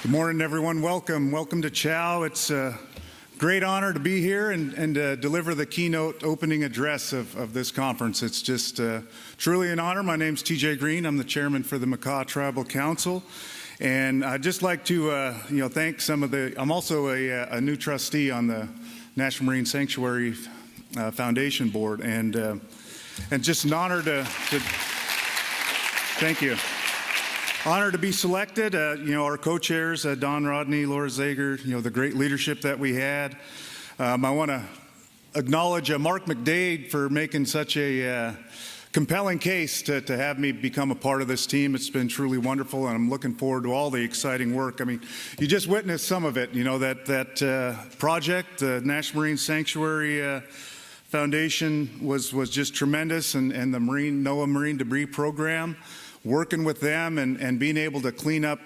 Good morning, everyone. Welcome to CHOW. It's a great honor to be here and deliver the keynote opening address of this conference. It's just truly an honor. My name's TJ Greene. I'm the chairman for the Makah Tribal Council. And I'd just like to thank some of the, I'm also a new trustee on the National Marine Sanctuary Foundation Board, and just an honor to thank you. Honored to be selected. Our co-chairs, Don Rodney, Laura Zager, the great leadership that we had. I want to acknowledge Mark McDade for making such a compelling case to have me become a part of this team. It's been truly wonderful, and I'm looking forward to all the exciting work. I mean, you just witnessed some of it, that project, the National Marine Sanctuary Foundation was just tremendous, and the NOAA Marine Debris Program, working with them and being able to clean up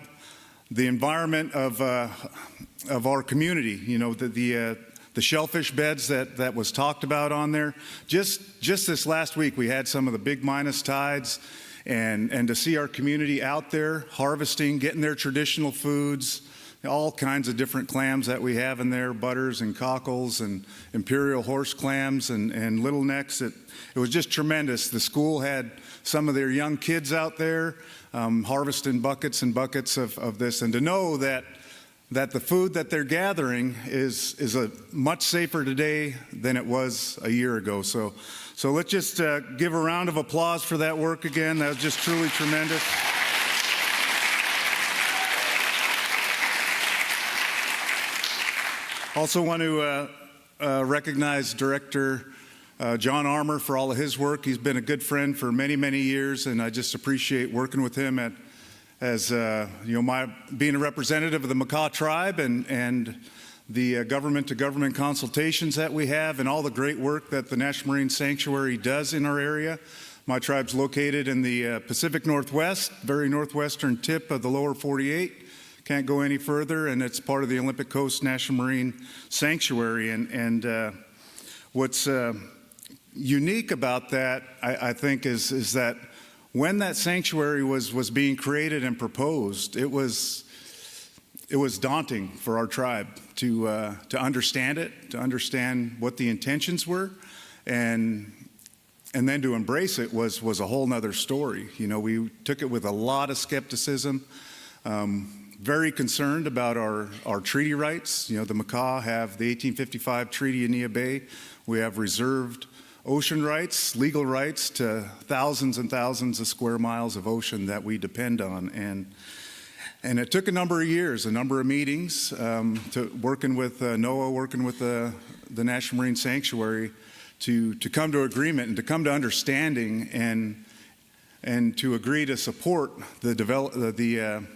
the environment of our community. The shellfish beds that was talked about on there. Just this last week, we had some of the big minus tides, and to see our community out there harvesting, getting their traditional foods, all kinds of different clams that we have in there, butters and cockles and imperial horse clams and little necks. It was just tremendous. The school had some of their young kids out there harvesting buckets and buckets of this, and to know that the food that they're gathering is a much safer today than it was a year ago. So let's just give a round of applause for that work again. That was just truly tremendous. Also want to recognize Director John Armour for all of his work. He's been a good friend for many, many years, and I just appreciate working with him being a representative of the Makah tribe and the government-to-government consultations that we have, and all the great work that the National Marine Sanctuary does in our area. My tribe's located in the Pacific Northwest, very northwestern tip of the lower 48. Can't go any further, and it's part of the Olympic Coast National Marine Sanctuary. And what's unique about that, I think, is that when that sanctuary was being created and proposed, it was daunting for our tribe to understand it, to understand what the intentions were, and then to embrace it was a whole nother story. We took it with a lot of skepticism. Very concerned about our treaty rights. The Makah have the 1855 Treaty in Nia Bay. We have reserved ocean rights, legal rights to thousands and thousands of square miles of ocean that we depend on. And it took a number of years, a number of meetings, working with NOAA, working with the National Marine Sanctuary to come to agreement and to come to understanding and to agree to support the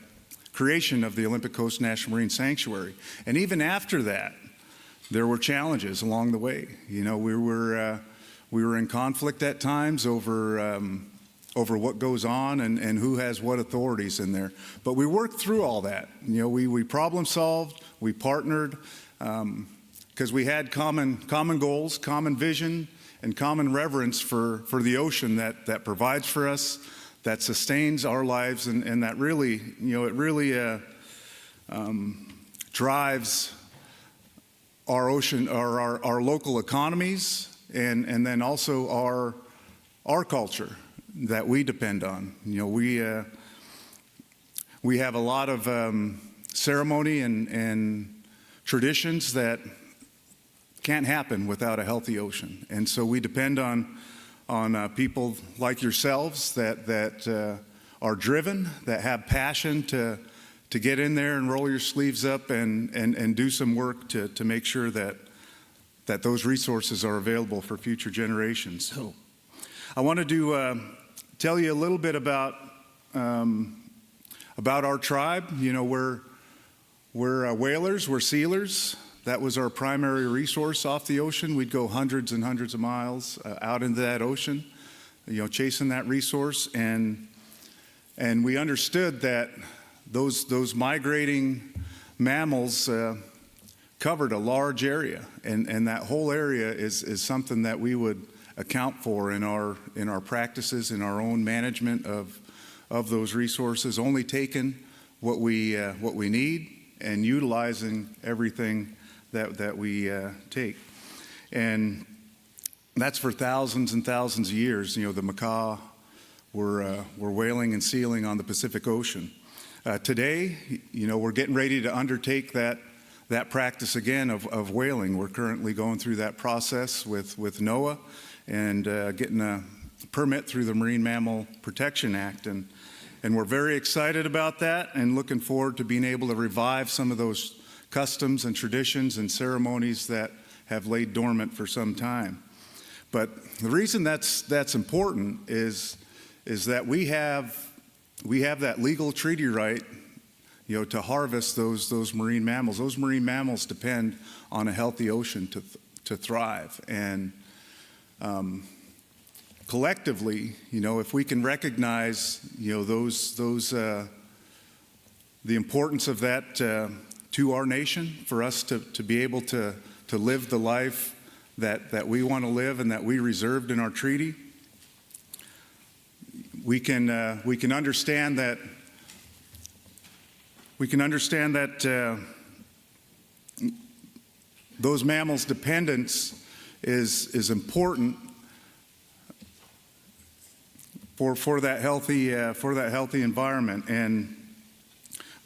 creation of the Olympic Coast National Marine Sanctuary. And even after that, there were challenges along the way. We were in conflict at times over what goes on and who has what authorities in there. But we worked through all that. We problem solved, we partnered, because we had common goals, common vision, and common reverence for the ocean that provides for us, that sustains our lives, and that really, drives our ocean, our local economies, and then also our culture that we depend on. We have a lot of ceremony and traditions that can't happen without a healthy ocean, and so we depend on people like yourselves that are driven, that have passion to get in there and roll your sleeves up and do some work to make sure that those resources are available for future generations. So I wanted to tell you a little bit about our tribe. We're whalers, we're sealers. That was our primary resource off the ocean. We'd go hundreds and hundreds of miles out into that ocean, chasing that resource. And we understood that those migrating mammals covered a large area, and that whole area is something that we would account for in our practices, in our own management of those resources, only taking what we need and utilizing everything that we take. And that's for thousands and thousands of years. The Makah were whaling and sealing on the Pacific Ocean. Today, we're getting ready to undertake that practice again of whaling. We're currently going through that process with NOAA and getting a permit through the Marine Mammal Protection Act. And we're very excited about that and looking forward to being able to revive some of those customs and traditions and ceremonies that have laid dormant for some time. But the reason that's important is that we have that legal treaty right, to harvest those marine mammals. Those marine mammals depend on a healthy ocean to thrive. And collectively, if we can recognize, the importance of that to our nation, for us to be able to live the life that we want to live and that we reserved in our treaty, we can understand that those mammals' dependence is important for that healthy environment, and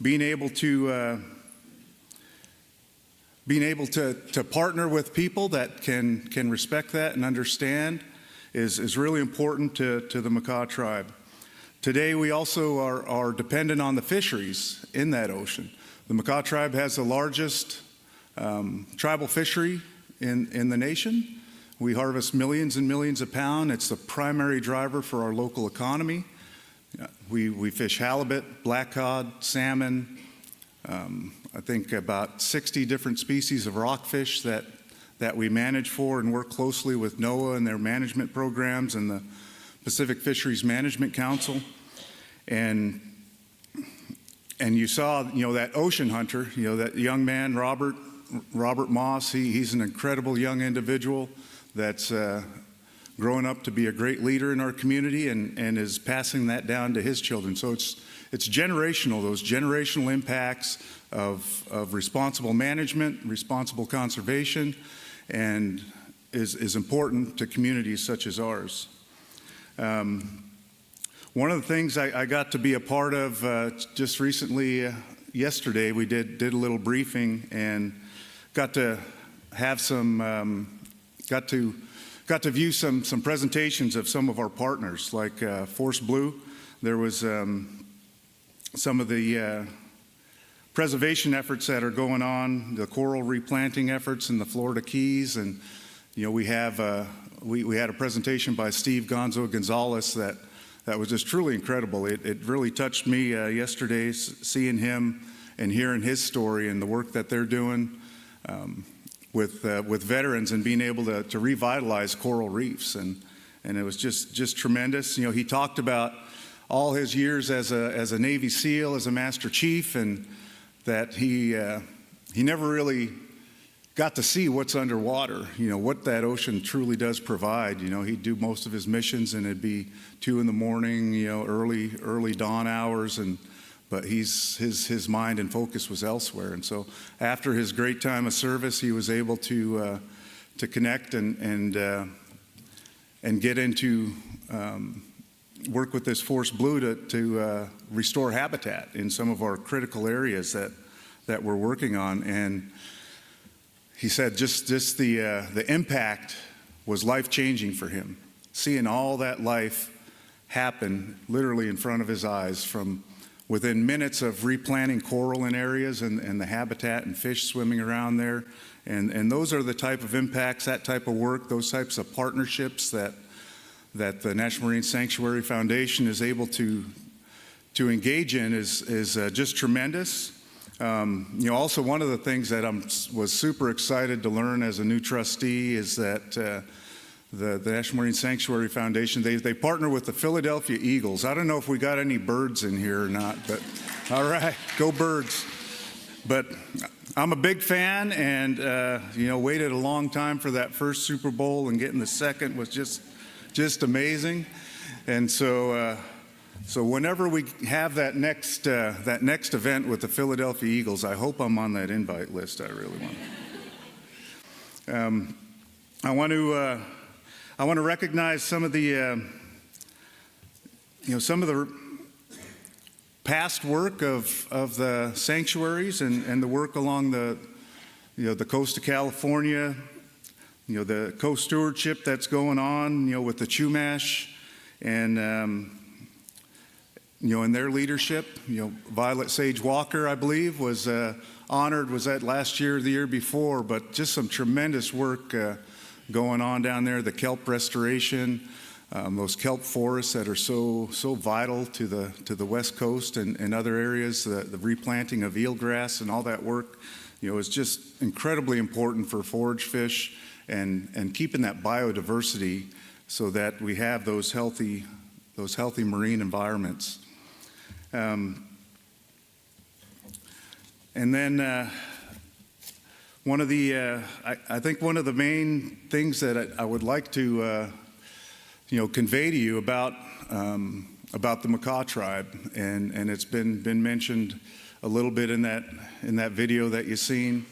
being able to partner with people that can respect that and understand is really important to the Makah tribe. Today, we also are dependent on the fisheries in that ocean. The Makah tribe has the largest tribal fishery in the nation. We harvest millions and millions of pounds. It's the primary driver for our local economy. We fish halibut, black cod, salmon, I think about 60 different species of rockfish that we manage for and work closely with NOAA and their management programs and the Pacific Fisheries Management Council. And you saw, that ocean hunter, that young man, Robert Moss. He's an incredible young individual that's growing up to be a great leader in our community and is passing that down to his children. So it's generational, those generational impacts of responsible management, responsible conservation, and is important to communities such as ours. One of the things I got to be a part of just recently, yesterday, we did a little briefing and got to have got to view some presentations of some of our partners, like Force Blue. There was some of the preservation efforts that are going on, the coral replanting efforts in the Florida Keys, and we had a presentation by Steve Gonzo Gonzalez that was just truly incredible. It really touched me yesterday, seeing him and hearing his story and the work that they're doing with veterans and being able to revitalize coral reefs, and it was just tremendous. He talked about all his years as a Navy SEAL, as a Master Chief, and that he never really got to see what's underwater, what that ocean truly does provide. He'd do most of his missions and it'd be 2 a.m, early dawn hours, but his mind and focus was elsewhere. And so after his great time of service, he was able to connect and get into work with this Force Blue to restore habitat in some of our critical areas that we're working on. And he said just the impact was life-changing for him, seeing all that life happen literally in front of his eyes, from within minutes of replanting coral in areas and the habitat and fish swimming around there. And those are the type of impacts, that type of work, those types of partnerships that the National Marine Sanctuary Foundation is able to engage in is just tremendous. Also, one of the things that I was super excited to learn as a new trustee is that the National Marine Sanctuary Foundation, they partner with the Philadelphia Eagles. I don't know if we got any birds in here or not, but all right, go Birds. But I'm a big fan, and waited a long time for that first Super Bowl, and getting the second was just amazing. And so So whenever we have that next event with the Philadelphia Eagles, I hope I'm on that invite list. I really want. I want to recognize some of the some of the past work of the sanctuaries and the work along the the coast of California, the co-stewardship that's going on with the CHOW and in their leadership. Violet Sage Walker, I believe, was honored. Was that last year or the year before? But just some tremendous work going on down there. The kelp restoration, those kelp forests that are so vital to the West Coast and other areas. The replanting of eelgrass and all that work, is just incredibly important for forage fish and keeping that biodiversity so that we have those healthy marine environments. And then one of the, I think one of the main things that I would like to, convey to you about the Makah tribe, and it's been mentioned a little bit in that video that you've seen,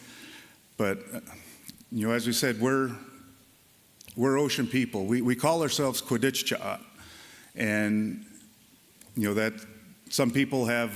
but as we said, we're ocean people. We call ourselves Kwaditcha'at, and that some people have.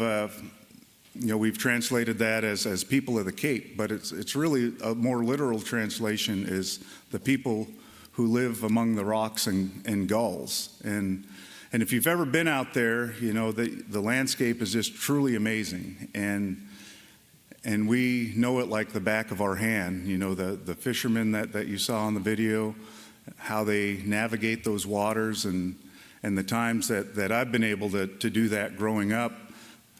We've translated that as people of the Cape, but it's really a more literal translation is the people who live among the rocks and gulls. And if you've ever been out there, the landscape is just truly amazing. And we know it like the back of our hand. The fishermen that you saw in the video, how they navigate those waters, and the times that I've been able to do that growing up,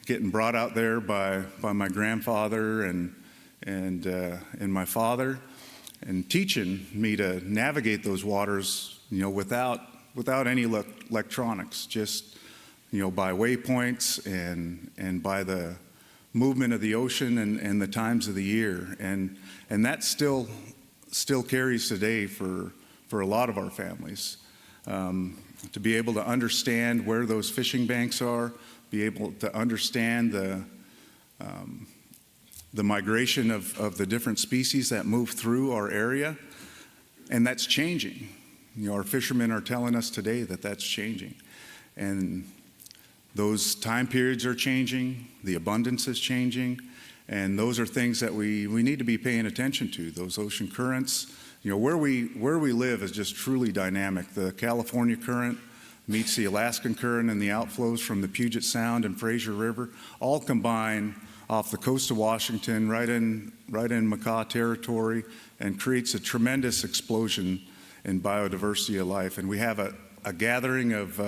getting brought out there by my grandfather and my father, and teaching me to navigate those waters, without any electronics, just by waypoints and by the movement of the ocean and the times of the year, and that still carries today for a lot of our families, to be able to understand where those fishing banks are. Be able to understand the migration of the different species that move through our area, and that's changing. Our fishermen are telling us today that that's changing, and those time periods are changing, the abundance is changing, and those are things that we need to be paying attention to. Those ocean currents, where we live is just truly dynamic. The California current meets the Alaskan current, and the outflows from the Puget Sound and Fraser River all combine off the coast of Washington, right in Makah territory, and creates a tremendous explosion in biodiversity of life. And we have a gathering of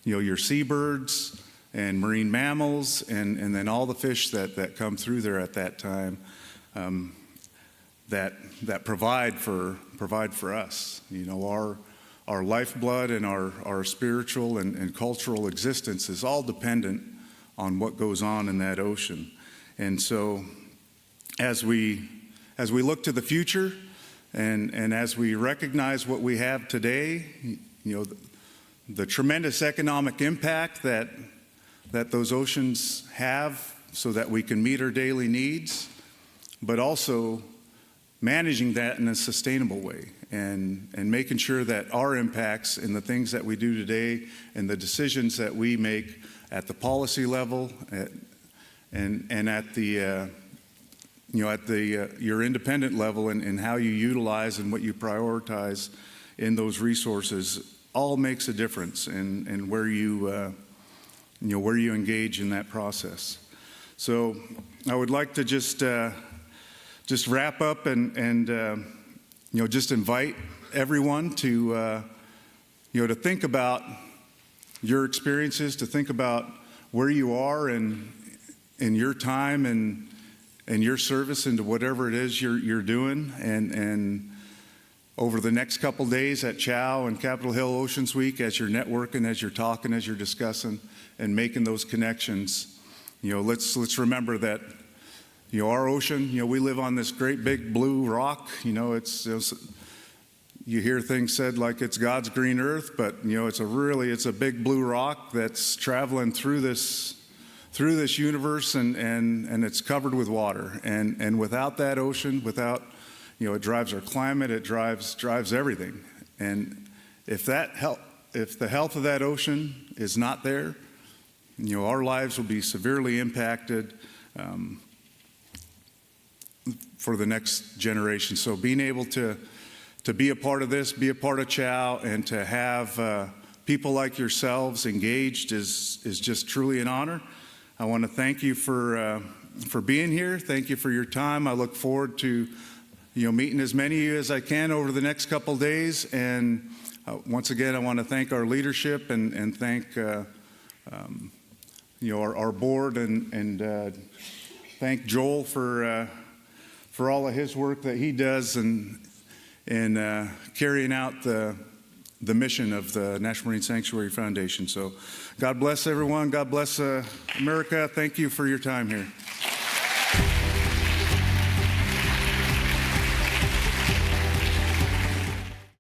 your seabirds and marine mammals, and then all the fish that come through there at that time, that provide for us. Our lifeblood and our spiritual and cultural existence is all dependent on what goes on in that ocean. And so as we look to the future and as we recognize what we have today, the tremendous economic impact that those oceans have so that we can meet our daily needs, but also managing that in a sustainable way. And making sure that our impacts in the things that we do today and the decisions that we make at the policy level and at the your independent level and how you utilize and what you prioritize in those resources all makes a difference in where you engage in that process. So I would like to just wrap up and just invite everyone to think about your experiences, to think about where you are in your time and your service into whatever it is you're doing. And over the next couple days at CHOW and Capitol Hill Oceans Week, as you're networking, as you're talking, as you're discussing and making those connections, let's remember that our ocean, we live on this great big blue rock. you hear things said like it's God's green earth, but it's a big blue rock that's traveling through this universe, and it's covered with water. And without that ocean, it drives our climate, it drives everything. And if the health of that ocean is not there, our lives will be severely impacted for the next generation. So being able to be a part of this, be a part of CHOW, and to have people like yourselves engaged is just truly an honor. I want to thank you for being here. Thank you for your time. I look forward to meeting as many of you as I can over the next couple of days. And once again, I want to thank our leadership and thank our board and thank Joel for all of his work that he does in carrying out the mission of the National Marine Sanctuary Foundation. So God bless everyone. God bless America. Thank you for your time here.